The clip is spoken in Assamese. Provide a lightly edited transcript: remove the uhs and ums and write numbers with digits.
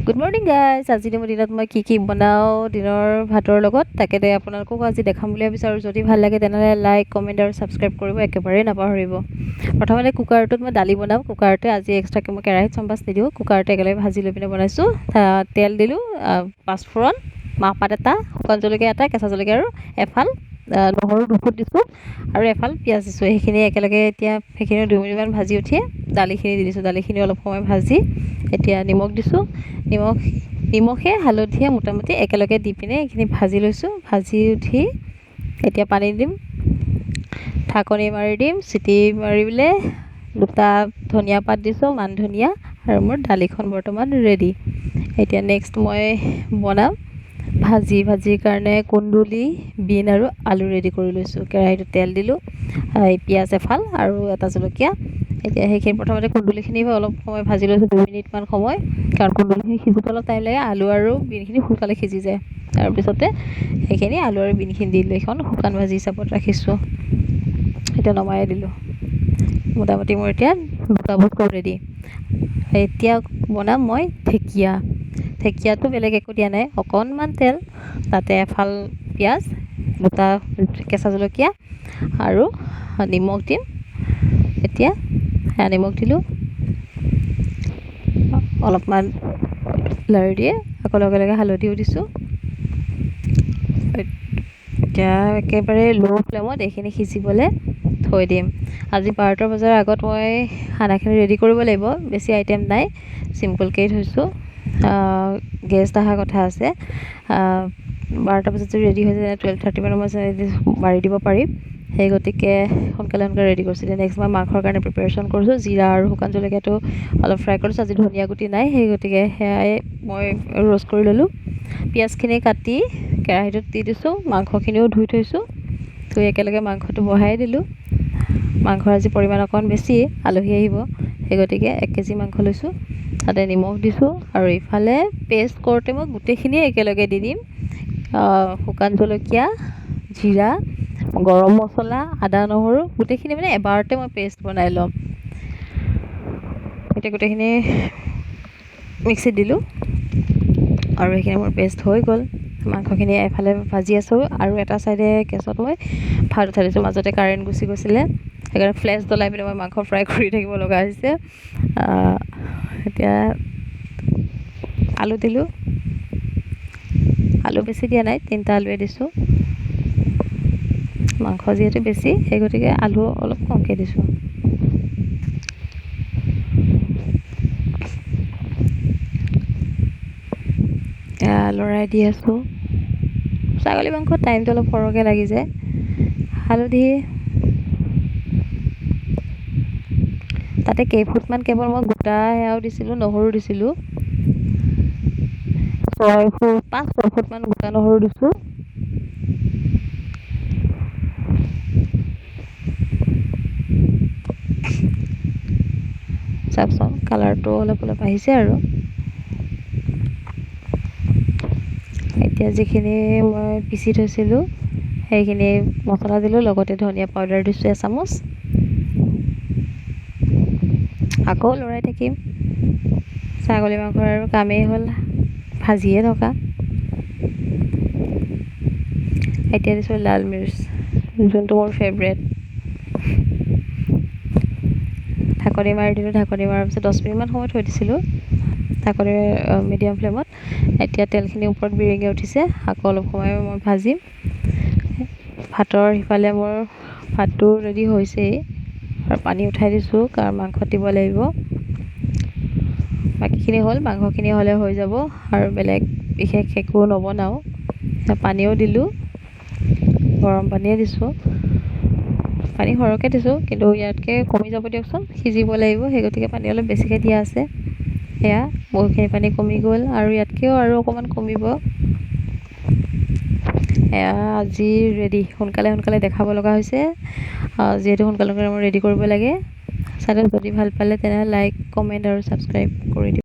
Good morning guys. আজি মই দিনত মই কি বনাওঁ দিনৰ ভাতৰ লগত তাকে আপোনালোকক আজি দেখাম বুলি ভাবিছোঁ। আৰু যদি ভাল লাগে তেনেহ'লে লাইক কমেণ্ট আৰু ছাবস্ক্ৰাইব কৰিব একেবাৰেই নাপাহৰিব। প্ৰথমতে কুকাৰটোত মই দালি বনাওঁ। কুকাৰতে আজি এক্সট্ৰাকৈ মই কেৰাহীত চম্বাছ নিদিওঁ, কুকাৰতে একেলগে ভাজি লৈ পিনে বনাইছোঁ। তেল দিলোঁ, পাঁচফোৰণ, মাহপাত এটা, শুকান জলকীয়া এটা, কেঁচা জলকীয়া আৰু এফাল নহৰু দুফুট দিছোঁ আৰু এফাল পিঁয়াজ দিছোঁ। সেইখিনি একেলগে এতিয়া সেইখিনি 2 মিনিটমান ভাজি উঠি দালিখিনি দি দিছোঁ। দালিখিনি অলপ সময় ভাজি এতিয়া নিমখ দিছোঁ। নিমখে হালধিয়ে মোটামুটি একেলগে দি পিনে এইখিনি ভাজি লৈছোঁ। ভাজি উঠি এতিয়া পানী দিম, ঢাকনি মাৰি দিম। চিটি মাৰিবলৈ দুটা ধনিয়া পাত দিছোঁ, মান ধনিয়া, আৰু মোৰ দালিখন বৰ্তমান ৰেডি। এতিয়া নেক্সট মই বনাম ভাজিৰ কাৰণে কুন্দুলি, বিন আৰু আলু ৰেডি কৰি লৈছোঁ। কেৰাহীটোত তেল দিলোঁ, পিঁয়াজ এফাল আৰু এটা জলকীয়া। এতিয়া সেইখিনি প্ৰথমতে কুন্দুলিখিনি অলপ সময় ভাজি লৈছোঁ, 2 মিনিটমান সময়, কাৰণ কুন্দুলিখিনি সিজোতে অলপ টাইম লাগে। আলু আৰু বিনখিনি সোনকালে সিজি যায়। তাৰপিছতে সেইখিনি আলু আৰু বিনখিনি দি লৈ এখন শুকান ভাজি হিচাপত ৰাখিছোঁ। এতিয়া নমাই দিলোঁ। মোটামুটি মোৰ এতিয়া দুটা বস্তু ৰেডি। এতিয়া বনাম মই ঢেকীয়াটো বেলেগ একো দিয়া নাই, অকণমান তেল, তাতে এফাল পিঁয়াজ, দুটা কেঁচা জলকীয়া আৰু নিমখ দিম। এতিয়া নিমখ দিলোঁ, অলপমান লাৰি দিয়ে, আকৌ লগে লগে হালধিও দিছোঁ। এতিয়া একেবাৰে ল' ফ্লেমত এইখিনি সিজিবলৈ থৈ দিম। আজি 12টা বজাৰ আগত মই খানাখিনি ৰেডি কৰিব লাগিব। বেছি আইটেম নাই, চিম্পলকৈ থৈছোঁ। গেষ্ট অহাৰ কথা আছে। 12টা বজাত যদি ৰেডি হৈ যায় 12:30 মানত মই মাৰি দিব পাৰিম। সেই গতিকে সোনকালে ৰেডি কৰিছোঁ। এতিয়া নেক্সট মই মাংসৰ কাৰণে প্ৰিপেৰেশ্যন কৰিছোঁ। জিৰা আৰু শুকান জলকীয়াটো অলপ ফ্ৰাই কৰিছোঁ। আজি ধনিয়া গুটি নাই, সেই গতিকে সেয়াই মই ৰ'ষ্ট কৰি ল'লোঁ। পিঁয়াজখিনি কাটি কেৰাহীটোত দি দিছোঁ, মাংসখিনিও ধুই থৈছোঁ। ধুই একেলগে মাংসটো বহাই দিলোঁ। মাংসৰ আজি পৰিমাণ অকণমান বেছি, আলহী আহিব, সেই গতিকে 1 কেজি মাংস লৈছোঁ। তাতে নিমখ দিছোঁ আৰু ইফালে পেষ্ট কৰোঁতে মই গোটেইখিনিয়ে একেলগে দি দিম। শুকান জলকীয়া, জিৰা, গৰম মছলা, আদা নহৰু গোটেইখিনি মানে এবাৰতে মই পেষ্ট বনাই ল'ম। এতিয়া গোটেইখিনি মিক্সিত দিলোঁ আৰু সেইখিনি মোৰ পেষ্ট হৈ গ'ল। মাংসখিনি এফালে ভাজি আছোঁ আৰু এটা ছাইডে গেছত মই ভাত উঠাই দিছোঁ। মাজতে কাৰেণ্ট গুচি গৈছিলে, সেইকাৰণে ফ্লেছ জ্বলাই পিনে মই মাংস ফ্ৰাই কৰি থাকিব লগা হৈছে। এতিয়া আলু দিলোঁ, আলু বেছি দিয়া নাই, 3টা আলুৱে দিছোঁ। মাংস যিহেতু বেছি, সেই গতিকে আলু অলপ কমকৈ দিছোঁ। লৰাই দি আছোঁ। ছাগলী মাংসত টাইমটো অলপ সৰহকৈ লাগি যায়। হালধি তাতে কেইফুটমান কেৱল মই গোটা সেয়াও দিছিলোঁ, নহৰু দিছিলোঁ। 5-6 ফুটমান গোটা নহৰু দিছোঁ। চাওকচোন কালাৰটো অলপ আহিছে আৰু। এতিয়া যিখিনি মই পিচি থৈছিলোঁ সেইখিনি মছলা দিলোঁ, লগতে ধনিয়া পাউডাৰ দিছোঁ 1 চামুচ। আকৌ লৰাই থাকিম। ছাগলী মাংসৰ আৰু কামেই হ'ল ভাজিয়ে থকা। এতিয়া দিছোঁ লাল মিৰ্চ, যোনটো মোৰ ফেভৰেট। ঢাকনি মাৰি দিলোঁ। ঢাকনি মৰাৰ পিছত 10 মিনিটমান সময় থৈ দিছিলোঁ ঢাকনি মিডিয়াম ফ্লেমত। এতিয়া তেলখিনি ওপৰত বিৰিঙি উঠিছে, আকৌ অলপ সময় মই ভাজিম। ভাতৰ সিফালে মোৰ ভাতটো ৰেডি হৈছেই আৰু পানী উঠাই দিছোঁ, কাৰণ মাংসত দিব লাগিব। বাকীখিনি হ'ল, মাংসখিনি হ'লে হৈ যাব আৰু বেলেগ বিশেষ একো নবনাওঁ। পানীও দিলোঁ, গৰম পানীয়ে দিছোঁ। পানী সৰহকৈ দিছোঁ, কিন্তু ইয়াতকৈ কমি যাব দিয়কচোন, সিজিব লাগিব, সেই গতিকে পানী অলপ বেছিকৈ দিয়া আছে। সেয়া বহুতখিনি পানী কমি গ'ল আৰু ইয়াতকৈও আৰু অকণমান কমিব। এয়া আজি ৰেডি। সোনকালে দেখাব লগা হৈছে, যিহেতু সোনকালে মই ৰেডি কৰিব লাগে। যদি ভাল পালে তেনেহ'লে লাইক কমেণ্ট আৰু ছাবস্ক্ৰাইব কৰি দিব।